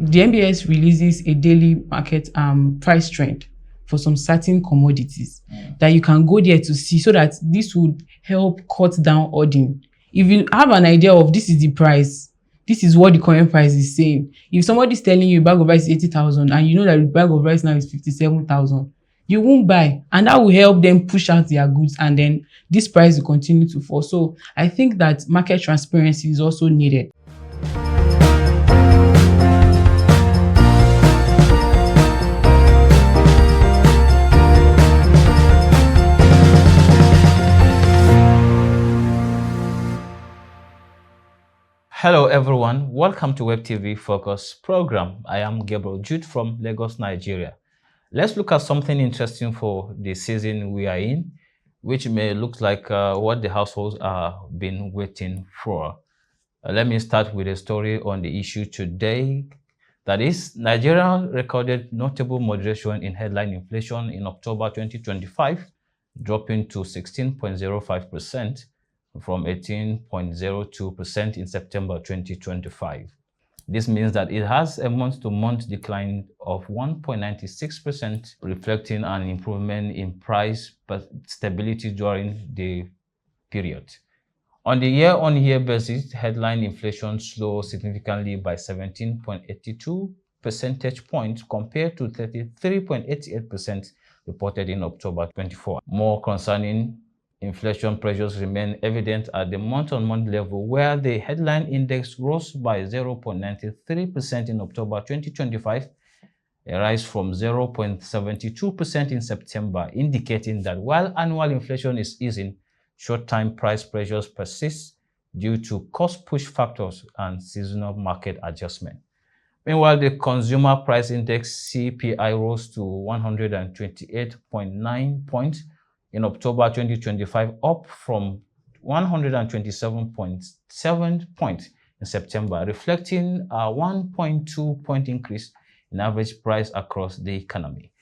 The MBS releases a daily market price trend for some certain commodities that you can go there to see, so that this would help cut down hoarding. If you have an idea of this is the price, this is what the current price is saying. If somebody's telling you a bag of rice is 80,000 and you know that the bag of rice now is 57,000, you won't buy, and that will help them push out their goods, and then this price will continue to fall. So I think that market transparency is also needed. Hello everyone, welcome to WebTV Focus program. I am Gabriel Jude from Lagos, Nigeria. Let's look at something interesting for the season we are in, which may look like what the households are been waiting for. Let me start with a story on the issue today. That is, Nigeria recorded notable moderation in headline inflation in October 2025, dropping to 16.05%. from 18.02% in September 2025. This means that it has a month-to-month decline of 1.96%, reflecting an improvement in price but stability during the period. On the year-on-year basis, headline inflation slowed significantly by 17.82 percentage points compared to 33.88% reported in October 24. More concerning, inflation pressures remain evident at the month-on-month level, where the headline index rose by 0.93% in October 2025, a rise from 0.72% in September, indicating that while annual inflation is easing, short-term price pressures persist due to cost-push factors and seasonal market adjustment. Meanwhile, the Consumer Price Index (CPI) rose to 128.9 points in October 2025, up from 127.7 points in September, reflecting a 1.2-point increase in average price across the economy.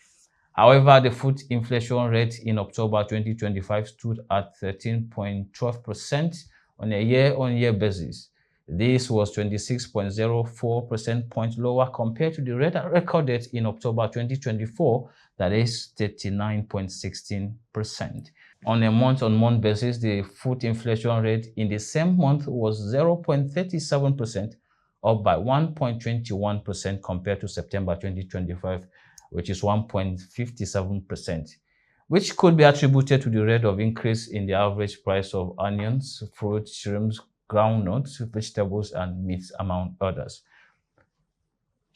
However, the food inflation rate in October 2025 stood at 13.12% on a year-on-year basis. This was 26.04% points lower compared to the rate recorded in October 2024, that is 39.16%. On a month-on-month basis, the food inflation rate in the same month was 0.37%, up by 1.21% compared to September 2025, which is 1.57%, which could be attributed to the rate of increase in the average price of onions, fruit, shrimps, groundnuts, vegetables, and meats, among others.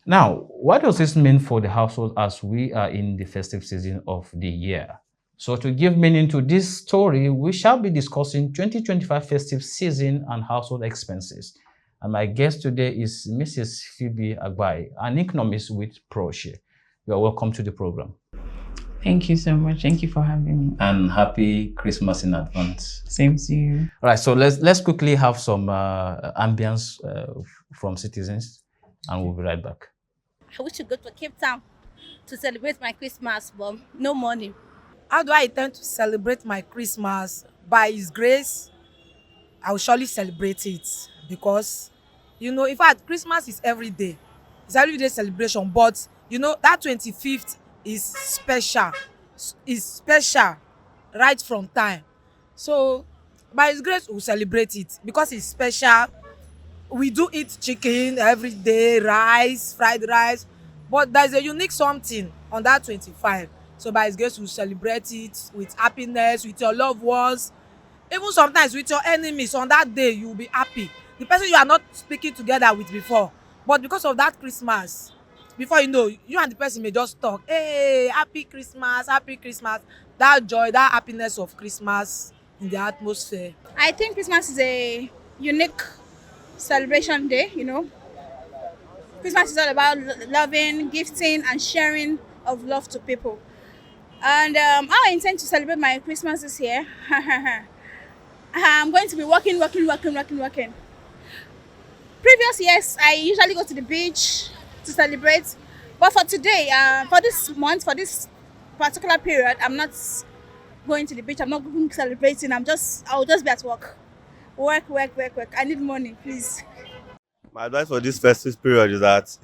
Now, what does this mean for the household as we are in the festive season of the year? So to give meaning to this story, we shall be discussing 2025 festive season and household expenses. And my guest today is Mrs. Phebe Agbai, an economist with Proshare. You are welcome to the program. Thank you so much. Thank you for having me. And happy Christmas in advance. Same to you. All right, so let's quickly have some ambience from citizens, and we'll be right back. I wish to go to Cape Town to celebrate my Christmas, but no money. How do I intend to celebrate my Christmas? By His grace, I will surely celebrate it, because, in fact, Christmas is every day. It's every day celebration, but, that 25th is special. It's special right from time. So, by His grace, we'll celebrate it because it's special. We do eat chicken every day, rice, fried rice, but there's a unique something on that 25. So by His grace, we'll celebrate it with happiness, with your loved ones, even sometimes with your enemies. On that day, you'll be happy. The person you are not speaking together with before, but because of that Christmas, before you know, you and the person may just talk, hey, happy Christmas, happy Christmas. That joy, that happiness of Christmas in the atmosphere. I think Christmas is a unique celebration day, Christmas is all about loving, gifting, and sharing of love to people. And how I intend to celebrate my Christmas this year, I'm going to be working. Previous years, I usually go to the beach to celebrate. But for today, for this month, for this particular period, I'm not going to the beach. I'm not going celebrating. I'll just be at work. Work. I need money, please. My advice for this festive period is that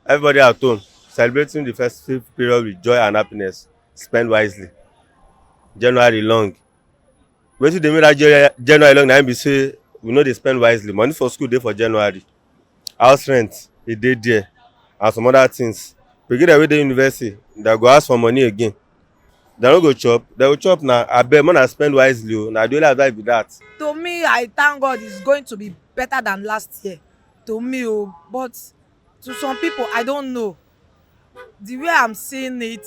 Everybody at home, celebrating the festive period with joy and happiness. Spend wisely. January long. Wetin dey make dat January long na im be say we no dey spend wisely. Money for school dey for January. House rent e dey there and some other things. Pikin dem wey dey university dem go ask for money again. Dem no go chop. Dem go chop na abeg make una spend wisely o. Na the only advice be that. To me, I thank God it's going to be better than last year. To me, oh, but to some people, I don't know. The way I'm seeing it,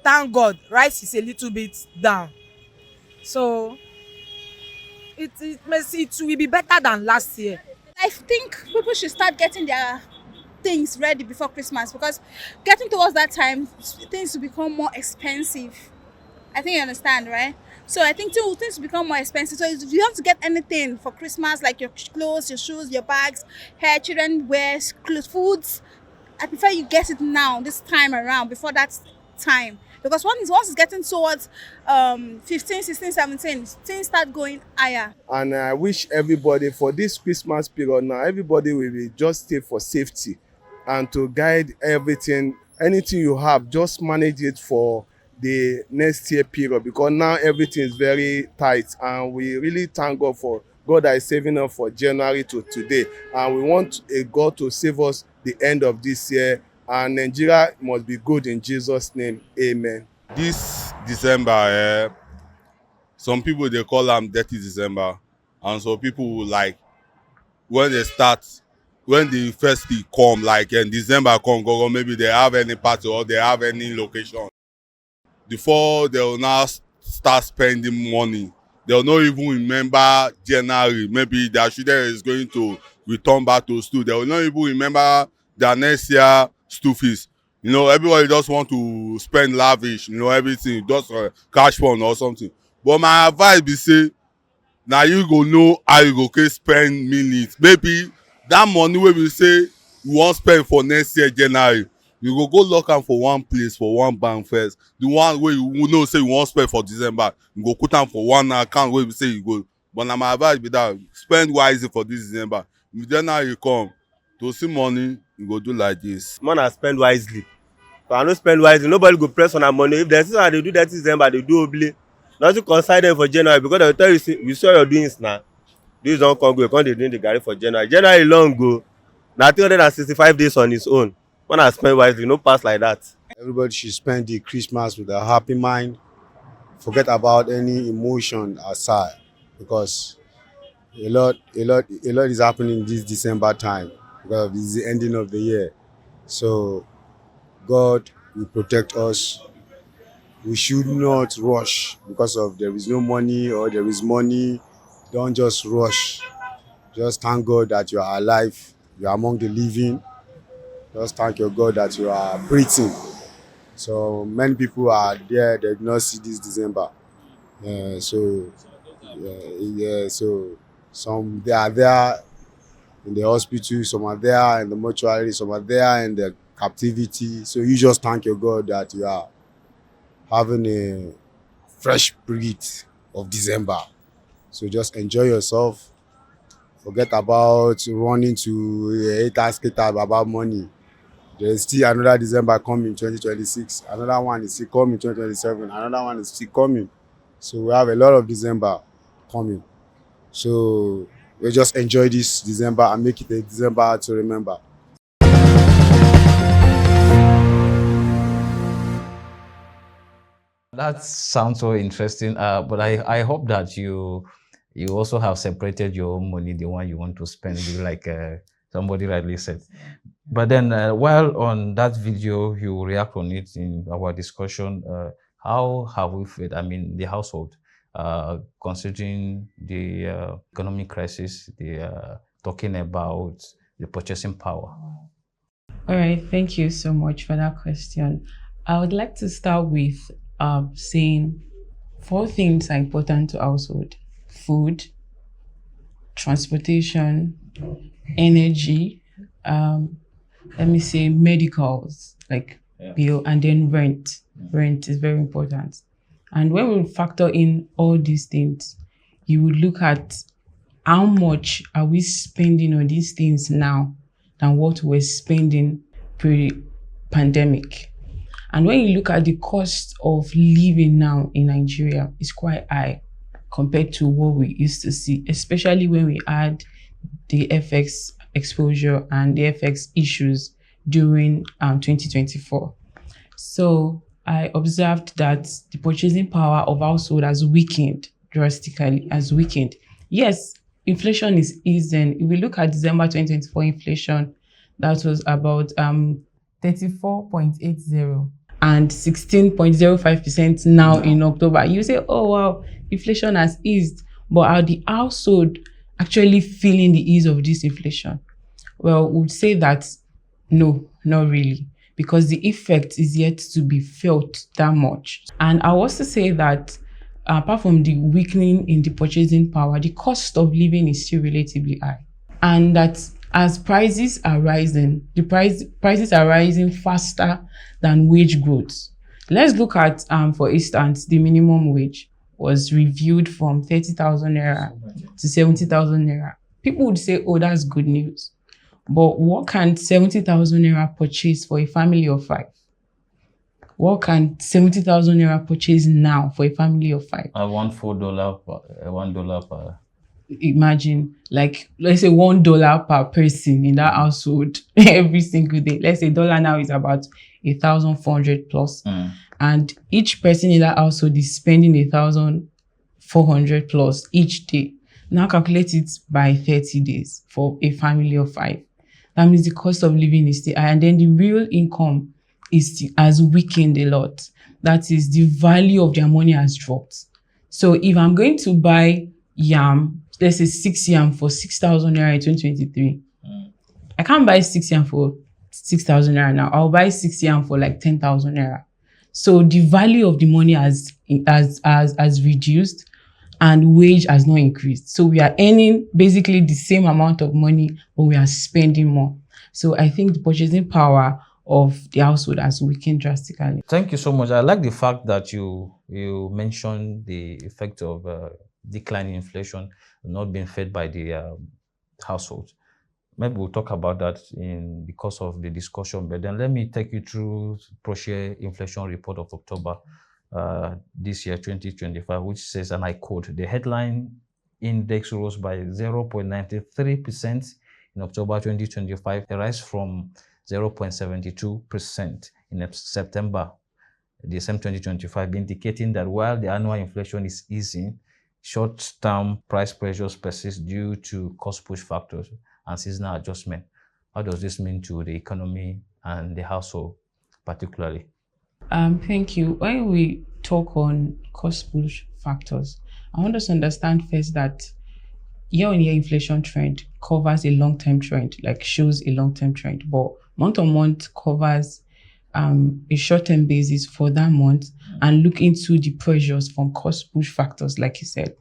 thank God, rice is a little bit down. So it will be better than last year. I think people should start getting their things ready before Christmas, because getting towards that time, things will become more expensive. I think you understand, right? So I think too, things become more expensive. So if you have to get anything for Christmas, like your clothes, your shoes, your bags, hair, children wears, clothes, foods, I prefer you get it now, this time around, before that time. Because once it's getting towards 15, 16, 17, things start going higher. And I wish everybody for this Christmas period now, everybody will be just stay for safety and to guide everything. Anything you have, just manage it for the next year period, because now everything is very tight and we really thank God for God that is saving us for January to today, and we want a God to save us the end of this year, and Nigeria must be good in Jesus' name. Amen. This December, some people they call am dirty December, and some people will like when they start, when the festive come, like in December come, go maybe they have any party or they have any location. Before they will now start spending money, they will not even remember January. Maybe their children is going to return back to school. They will not even remember their next year school fees. You know, everybody just want to spend lavish, you know, everything, just cash fund or something. But my advice be say, now you go know how you go spend minutes. Maybe that money wey we say you wan spend for next year January, you go lock am for one place, for one bank first. The one wey you know say you wan spend for December, you go put am for one account wey be say you go. But na my advice be that, spend wisely for this December. If January come, to see money, you go do like this. Make una spend wisely. If I no spend wisely, nobody go press on our money. If dem see how they do that December, they do obli. Nothing concern them for January, because they will tell you, see, we saw your doings now. This don come go, come dey drink the garri for January. January long go. Na 365 days on its own. When I spend wisely, no pass like that. Everybody should spend the Christmas with a happy mind. Forget about any emotion aside, because a lot is happening this December time, because it's the ending of the year. So God will protect us. We should not rush because of there is no money or there is money. Don't just rush. Just thank God that you are alive. You are among the living. Just thank your God that you are breathing. So many people are there, they did not see this December. So some they are there in the hospital, some are there in the mortuary, some are there in the captivity. So you just thank your God that you are having a fresh breath of December. So just enjoy yourself. Forget about running to haters about money. There's still another December coming, 2026. Another one is still coming, 2027. Another one is still coming. So we have a lot of December coming. So we just enjoy this December and make it a December to remember. That sounds so interesting. But I hope that you also have separated your own money, the one you want to spend, like somebody rightly said. But then while on that video, you react on it in our discussion, how have we felt, I mean, the household, considering the economic crisis, talking about the purchasing power? All right, thank you so much for that question. I would like to start with saying 4 things are important to household: food, transportation, energy, let me say medicals, like bill, and then rent. Rent is very important. And when we factor in all these things, you would look at how much are we spending on these things now than what we're spending pre-pandemic. And when you look at the cost of living now in Nigeria, it's quite high compared to what we used to see, especially when we add the FX exposure and the FX issues during 2024. So I observed that the purchasing power of household has weakened drastically, Yes, inflation is easing. If we look at December 2024 inflation, that was about 34.80 and 16.05% now in October. You say, oh wow, inflation has eased, but are the household actually feeling the ease of this inflation? Well, we would say that no, not really, because the effect is yet to be felt that much. And I also say that apart from the weakening in the purchasing power, the cost of living is still relatively high. And that as prices are rising, prices are rising faster than wage growth. Let's look at, for instance, the minimum wage was reviewed from 30,000 naira to 70,000 naira. People would say, oh, that's good news. But what can 70,000 naira purchase for a family of 5? What can 70,000 naira purchase now for a family of 5? I want $4 per. Imagine, like, let's say $1 per person in that household every single day. Let's say dollar now is about 1,400 plus. And each person in that household is spending 1,400 plus each day. Now calculate it by 30 days for a family of 5. That means the cost of living is still high, and then the real income has weakened a lot. That is, the value of their money has dropped. So if I'm going to buy yam, let's say 6 yam for 6,000 naira in 2023, I can't buy 6 yam for 6,000 naira now. I'll buy 6 yam for like 10,000 naira. So the value of the money has reduced, and wage has not increased. So we are earning basically the same amount of money, but we are spending more. So I think the purchasing power of the household has weakened drastically. Thank you so much. I like the fact that you mentioned the effect of declining inflation not being fed by the household. Maybe we'll talk about that in the course of the discussion, but then let me take you through Proshare inflation report of October this year, 2025, which says, and I quote, the headline index rose by 0.93% in October 2025, a rise from 0.72% in September, the same 2025, indicating that while the annual inflation is easing, short-term price pressures persist due to cost push factors and seasonal adjustment. How does this mean to the economy and the household particularly? Thank you. When we talk on cost push factors, I want us to understand first that year-on-year inflation trend covers a long-term trend, like shows a long-term trend, but month-on-month covers a short-term basis for that month and look into the pressures from cost push factors, like you said.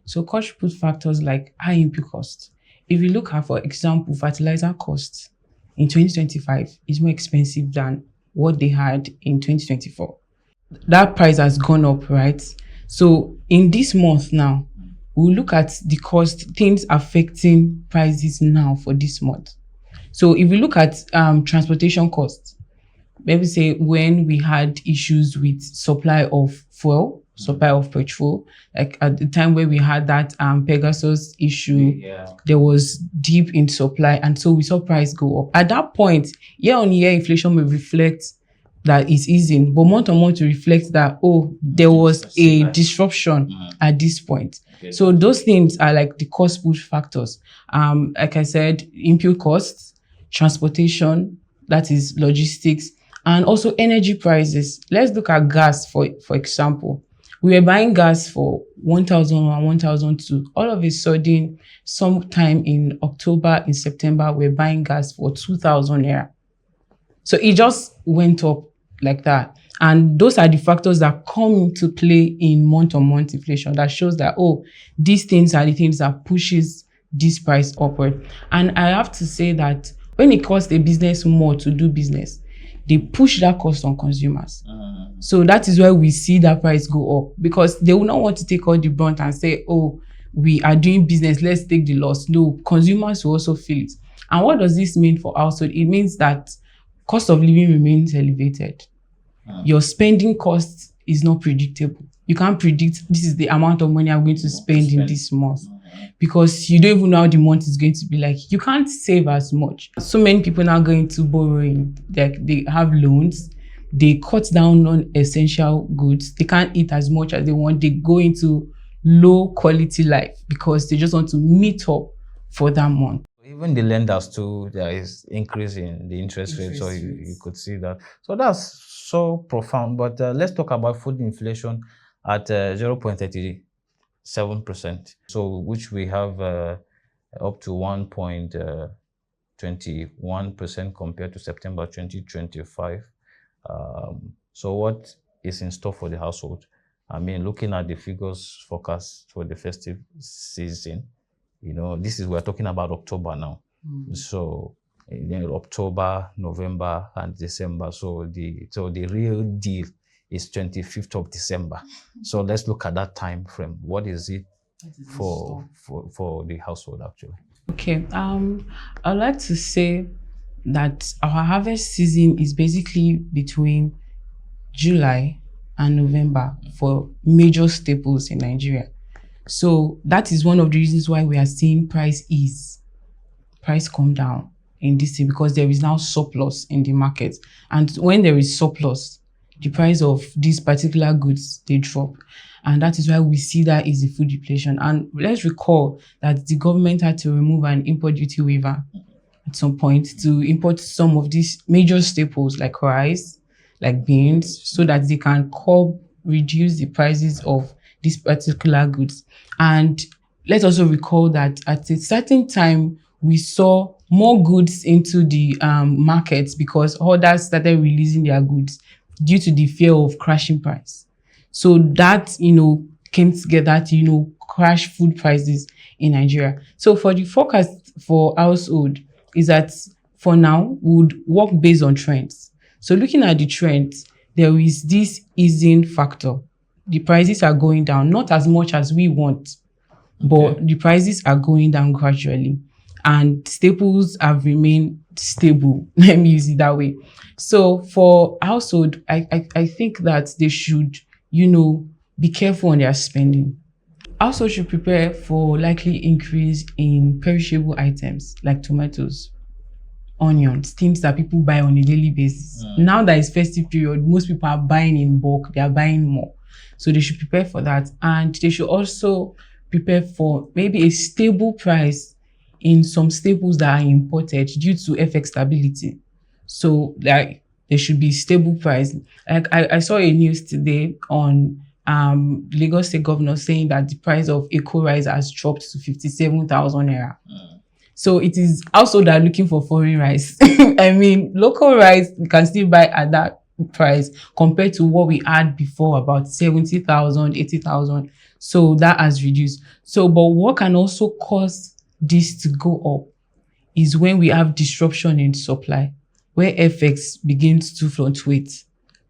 So cost push factors like high input costs. If you look at, for example, fertilizer costs in 2025 is more expensive than what they had in 2024. That price has gone up, right? So in this month now, we'll look at the cost, things affecting prices now for this month. So if we look at transportation costs, maybe say when we had issues with supply of fuel, supply of petrol, like at the time where we had that Pegasus issue, there was dip in supply, and so we saw price go up. At that point, year-on-year inflation may reflect that it's easing, but month-on-month to reflect that, oh, there was a disruption at this point. Okay. So those things are like the cost push factors. Like I said, input costs, transportation, that is logistics, and also energy prices. Let's look at gas, for example. We were buying gas for 1,001, 1,002. All of a sudden, sometime in October, in September, we're buying gas for 2,000 naira. So it just went up like that. And those are the factors that come into play in month-on-month inflation that shows that, oh, these things are the things that pushes this price upward. And I have to say that when it costs a business more to do business, they push that cost on consumers. So that is why we see that price go up, because they will not want to take all the brunt and say, oh, we are doing business, let's take the loss. No, consumers will also feel it. And what does this mean for household? It means that cost of living remains elevated. Your spending cost is not predictable. You can't predict this is the amount of money I'm going to spend in this month, because you don't even know how the month is going to be like. You can't save as much. So many people now going to borrowing. They have loans. They cut down on essential goods. They can't eat as much as they want. They go into low quality life because they just want to meet up for that month. Even the lenders too, there is increase in the interest rate, so you could see that. So that's so profound. But let's talk about food inflation at 0.37%. So which we have up to 1.21% compared to September 2025. So what is in store for the household? I mean, looking at the figures forecast for the festive season, this is, we're talking about October now. So October, November, and December. So the real deal is 25th of December. So let's look at that time frame. What is it for the household actually? Okay. I'd like to say that our harvest season is basically between July and November for major staples in Nigeria. So that is one of the reasons why we are seeing price come down in this thing, because there is now surplus in the market. And when there is surplus, the price of these particular goods, they drop. And that is why we see that is the food inflation. And let's recall that the government had to remove an import duty waiver at some point to import some of these major staples like rice, like beans, so that they can reduce the prices of these particular goods. And let's also recall that at a certain time, we saw more goods into the markets because others started releasing their goods due to the fear of crashing price. So that, came together to, crash food prices in Nigeria. So for the forecast for household is that for now, we would work based on trends. So looking at the trends, there is this easing factor. The prices are going down, not as much as we want, but the prices are going down gradually. And staples have remained stable. Let me use it that way. So for household, I think that they should, be careful on their spending. Household should prepare for likely increase in perishable items like tomatoes, onions, things that people buy on a daily basis. Now that it's festive period, most people are buying in bulk. They are buying more. So they should prepare for that. And they should also prepare for maybe a stable price in some staples that are imported due to FX stability. So there should be stable price. Like I saw a news today on Lagos State Governor saying that the price of eco rice has dropped to 57,000 naira. So it is also that looking for foreign rice. I mean, local rice you can still buy at that price compared to what we had before, about 70,000, 80,000. So that has reduced. So, but what can also cause this to go up is when we have disruption in supply, where FX begins to fluctuate.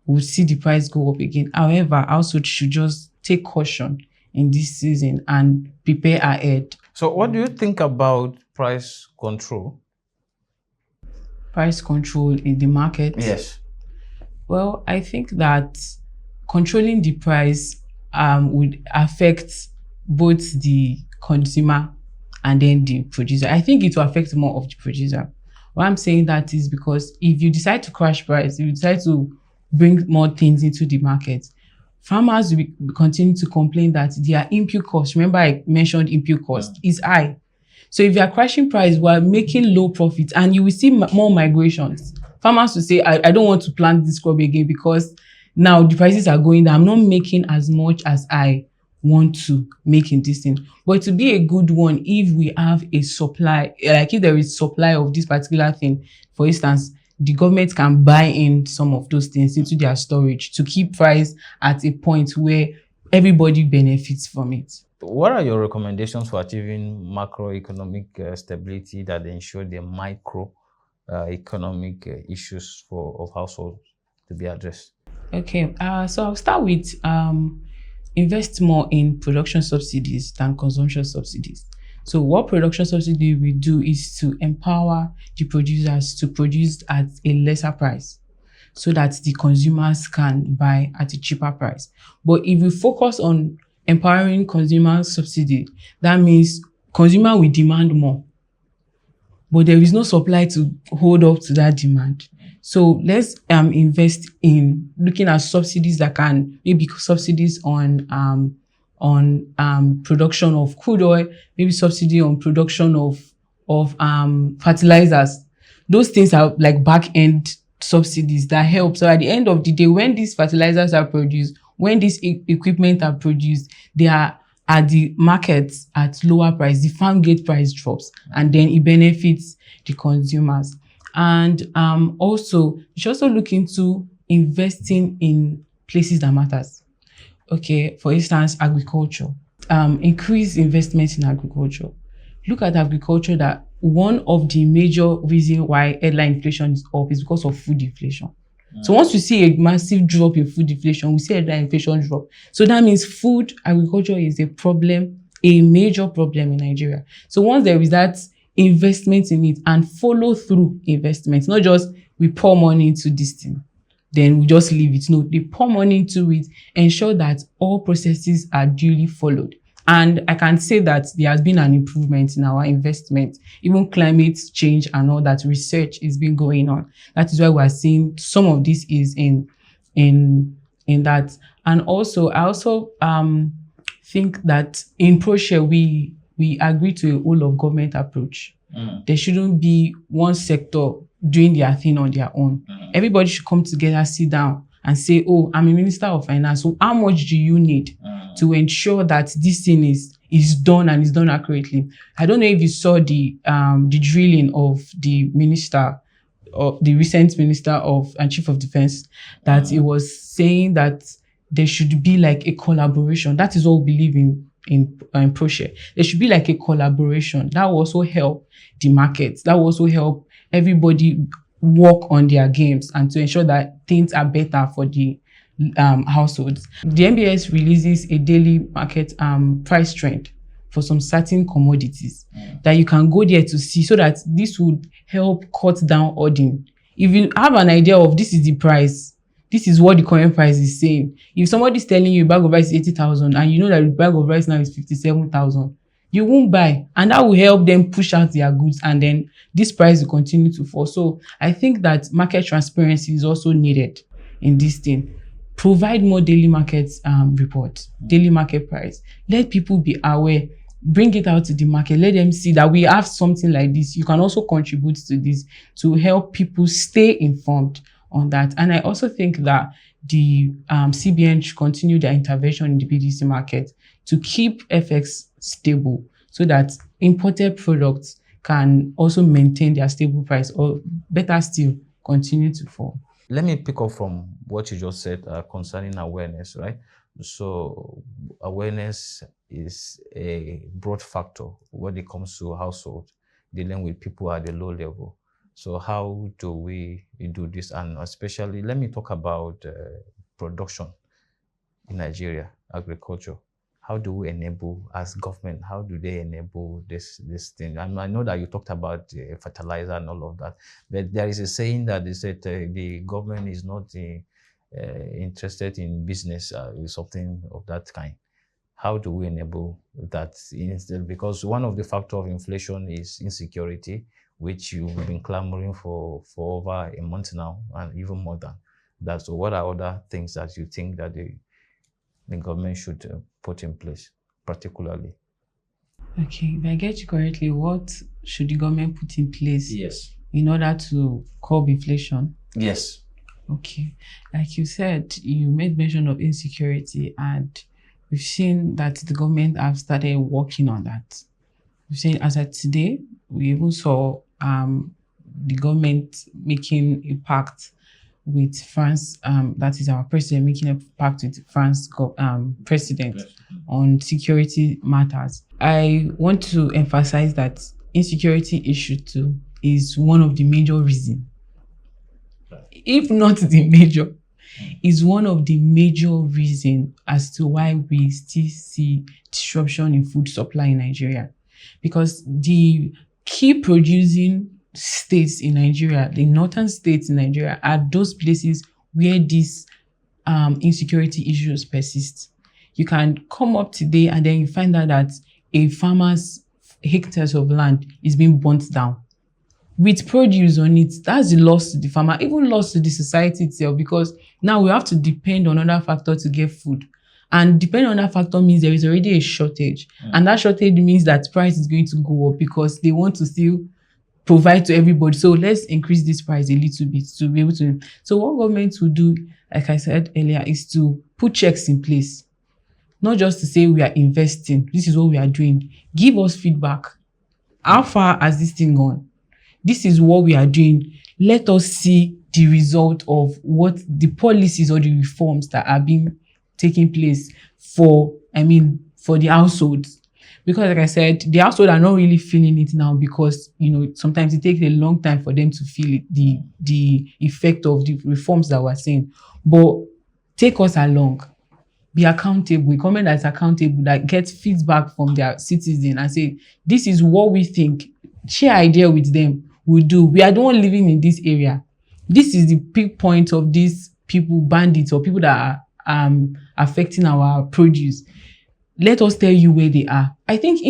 We'll see the price go up again. However, also should just take caution in this season and prepare ahead. So what do you think about price control? Price control in the market? Yes. Well, I think that controlling the price would affect both the consumer and then the producer. I think it will affect more of the producer. Why I'm saying that is because if you decide to crash price, if you decide to bring more things into the market, farmers will continue to complain that their input cost, remember I mentioned input cost, is high. So if you are crashing price while making low profits, and you will see more migrations, farmers will say, I don't want to plant this crop again because now the prices are going down. I'm not making as much as I want to make in this thing. But to be a good one, if we have a supply, like if there is supply of this particular thing, for instance, the government can buy in some of those things into their storage to keep price at a point where everybody benefits from it. What are your recommendations for achieving macroeconomic stability that ensure the microeconomic issues of households to be addressed? Okay, so I'll start with invest more in production subsidies than consumption subsidies. So what production subsidy will do is to empower the producers to produce at a lesser price so that the consumers can buy at a cheaper price. But if we focus on empowering consumer subsidy, that means consumer will demand more, but there is no supply to hold up to that demand. So let's invest in looking at subsidies that can, maybe subsidies on production of crude oil, maybe subsidy on production of fertilizers. Those things are like back-end subsidies that help. So at the end of the day, when these fertilizers are produced, when these equipment are produced, they are at the markets at lower price. The farm gate price drops, and then it benefits the consumers. And also, you should also look into investing in places that matters. Okay, for instance, agriculture. Increase investment in agriculture. Look at agriculture, that one of the major reasons why headline inflation is up is because of food inflation. So once we see a massive drop in food inflation, we see headline inflation drop. So that means food agriculture is a problem, a major problem in Nigeria. So once there is that investment in it and follow through investment, not just we pour money into this thing, then we just leave it. No, they pour money into it, ensure that all processes are duly followed. And I can say that there has been an improvement in our investment. Even climate change and all that research is been going on. That is why we are seeing some of this is in that. And also, I also think that in Proshare we agree to a whole of government approach. There shouldn't be one sector doing their thing on their own. Everybody should come together, sit down and say, oh, I'm a minister of finance, so how much do you need to ensure that this thing is done and is done accurately? I don't know if you saw the drilling of the minister, or the recent minister of and chief of defense, that it was saying that there should be like a collaboration. That is what we believe in Proshare. There should be like a collaboration that will also help the markets. That will also help everybody work on their games and to ensure that things are better for the households. The NBS releases a daily market price trend for some certain commodities that you can go there to see, so that this would help cut down hoarding. If you have an idea of this is the price, this is what the current price is saying. If somebody's telling you a bag of rice is 80,000 and you know that the bag of rice now is 57,000, you won't buy, and that will help them push out their goods, and then this price will continue to fall. So I think that market transparency is also needed in this thing. Provide more daily market reports, daily market price. Let people be aware. Bring it out to the market. Let them see that we have something like this. You can also contribute to this to help people stay informed on that. And I also think that the CBN should continue their intervention in the BDC market to keep FX stable, so that imported products can also maintain their stable price, or better still, continue to fall. Let me pick up from what you just said concerning awareness, right? So awareness is a broad factor when it comes to household dealing with people at the low level. So how do we do this? And especially, let me talk about production in Nigeria, agriculture. How do we enable, as government, how do they enable this thing? And I know that you talked about fertilizer and all of that, but there is a saying that they said the government is not interested in business, something of that kind. How do we enable that? Because one of the factors of inflation is insecurity, which you've been clamoring for over a month now, and even more than that. So what are other things that you think that the government should put in place, particularly? Okay, if I get you correctly, what should the government put in place? Yes. In order to curb inflation? Yes. Okay, like you said, you made mention of insecurity, and we've seen that the government have started working on that. We've seen, as of today, we even saw the government making a pact with France, that is our president making a pact with France president on security matters. I want to emphasize that insecurity issue too is one of the major reasons, if not the major, is one of the major reasons as to why we still see disruption in food supply in Nigeria. because the key producing states in Nigeria, the northern states in Nigeria, are those places where these insecurity issues persist. You can come up today and then you find out that a farmer's hectares of land is being burnt down with produce on it. That's the loss to the farmer, even loss to the society itself, because now we have to depend on another factor to get food. And depending on that factor means there is already a shortage. And that shortage means that price is going to go up because they want to still provide to everybody. So let's increase this price a little bit to be able to. So what government will do, like I said earlier, is to put checks in place. Not just to say we are investing, this is what we are doing. Give us feedback. How far has this thing gone? This is what we are doing. Let us see the result of what the policies or the reforms that are being taking place for the households. Because like I said, the household are not really feeling it now because, sometimes it takes a long time for them to feel it, the effect of the reforms that we're seeing. But take us along. Be accountable. A government that is accountable, that gets feedback from their citizens and say, this is what we think. Share idea with them. We do. We are the one living in this area. This is the peak point of these people, bandits or people that are affecting our produce. Let us tell you where they are. I think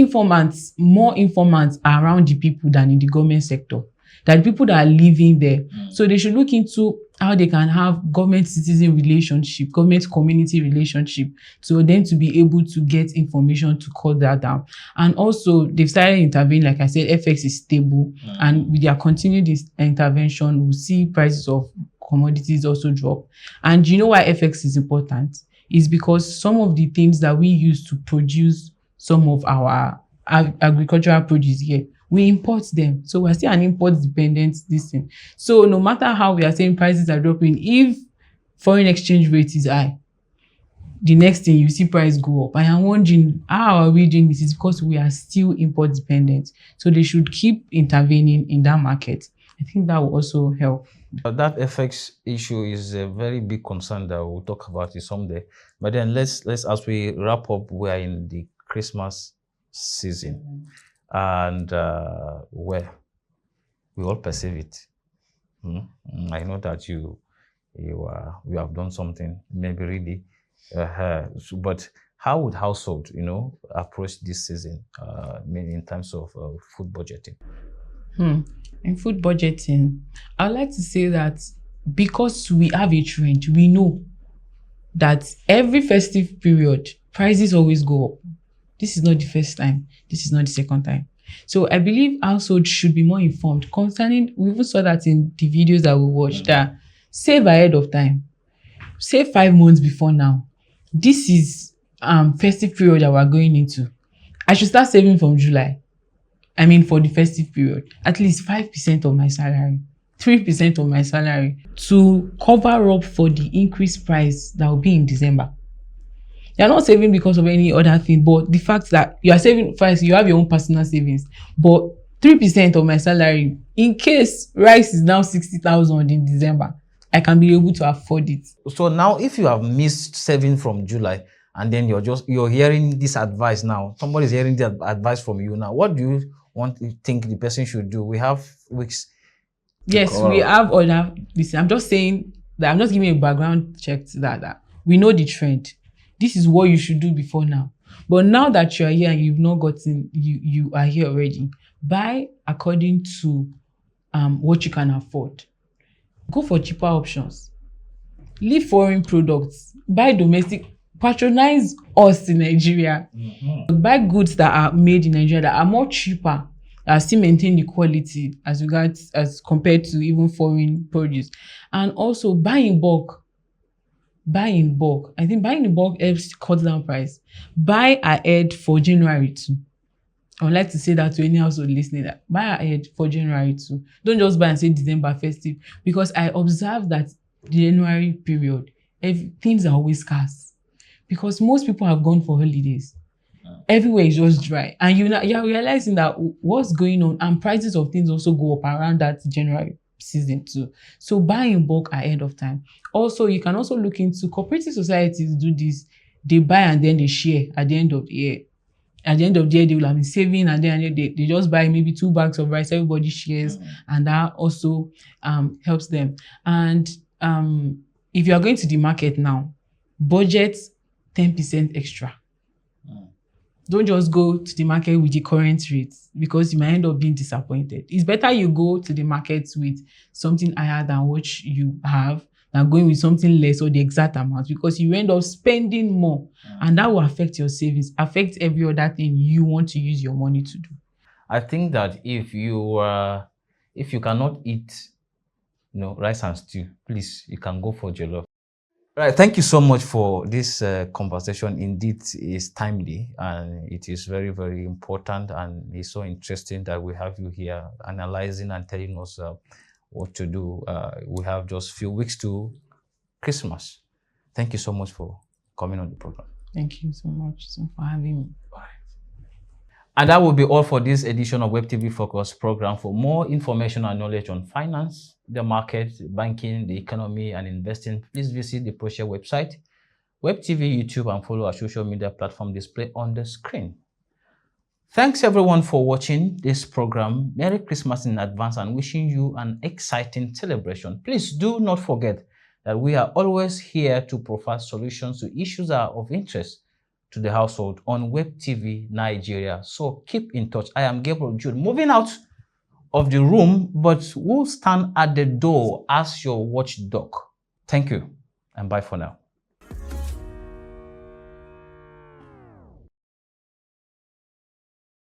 more informants are around the people than in the government sector. That the people that are living there. So they should look into how they can have government-citizen relationship, government-community relationship, so them to be able to get information to cut that down. And also, they've started intervening. Like I said, FX is stable. And with their continued intervention, we'll see prices of commodities also drop. And you know why FX is important? Is because some of the things that we use to produce some of our agricultural produce here, we import them. So we're still an import-dependent thing. So no matter how we are saying prices are dropping, if foreign exchange rate is high, the next thing you see price go up. I am wondering, how are we doing this? Is because we are still import-dependent. So they should keep intervening in that market. I think that will also help. That FX issue is a very big concern that we'll talk about it someday. But then let's as we wrap up, we are in the Christmas season, and we all perceive it. I know that you have done something maybe really, but how would household approach this season? In terms of food budgeting. In food budgeting, I'd like to say that because we have a trend, we know that every festive period, prices always go up. This is not the first time. This is not the second time. So I believe households should be more informed concerning, we even saw that in the videos that we watched, that save ahead of time. Save 5 months before now. This is festive period that we're going into. I should start saving from July. For the festive period, at least 5% of my salary, 3% of my salary to cover up for the increased price that will be in December. You're not saving because of any other thing, but the fact that you are saving first, you have your own personal savings, but 3% of my salary, in case rice is now 60,000 in December, I can be able to afford it. So now if you have missed saving from July, and then you're hearing this advice now, somebody's hearing the advice from you now, what do you think the person should do? We have weeks. Yes, we have other. Listen, I'm just saying that I'm just giving a background check to that we know the trend. This is what you should do before now. But now that you are here and you've not gotten, you are here already, buy according to what you can afford. Go for cheaper options. Leave foreign products. Buy domestic. Patronize us in Nigeria. Buy goods that are made in Nigeria that are more cheaper, that still maintain the quality as compared to even foreign produce. And also buy in bulk. Buy in bulk. I think buying in bulk helps cut down price. Buy ahead for January too. I would like to say that to any household listening, that buy ahead for January too. Don't just buy and say December festive, because I observe that the January period, things are always scarce. Because most people have gone for holidays. Everywhere is just dry. And you're realizing that what's going on, and prices of things also go up around that January season too. So buy in bulk ahead of time. Also, you can also look into cooperative societies do this. They buy and then they share at the end of the year. at the end of the year they will have been saving, and then they just buy maybe 2 bags of rice, everybody shares, and that also helps them. And if you are going to the market now, budget 10% extra. Don't just go to the market with the current rates, because you might end up being disappointed. It's better you go to the market with something higher than what you have than going with something less or the exact amount, because you end up spending more, and that will affect your savings, affect every other thing you want to use your money to do. I think that if you cannot eat rice and stew, please, you can go for jollof. Right, thank you so much for this conversation. Indeed, it's timely and it is very, very important, and it's so interesting that we have you here analyzing and telling us what to do. We have just a few weeks to Christmas. Thank you so much for coming on the program. Thank you so much for having me. Bye. And that will be all for this edition of WebTV Focus program. For more information and knowledge on finance, the market, banking, the economy, and investing, please visit the Proshare website, WebTV, YouTube, and follow our social media platform displayed on the screen. Thanks everyone for watching this program. Merry Christmas in advance, and wishing you an exciting celebration. Please do not forget that we are always here to provide solutions to issues that are of interest to the household on WebTV Nigeria. So keep in touch. I am Gabriel Jude, moving out of the room, but will stand at the door as your watchdog. Thank you, and bye for now.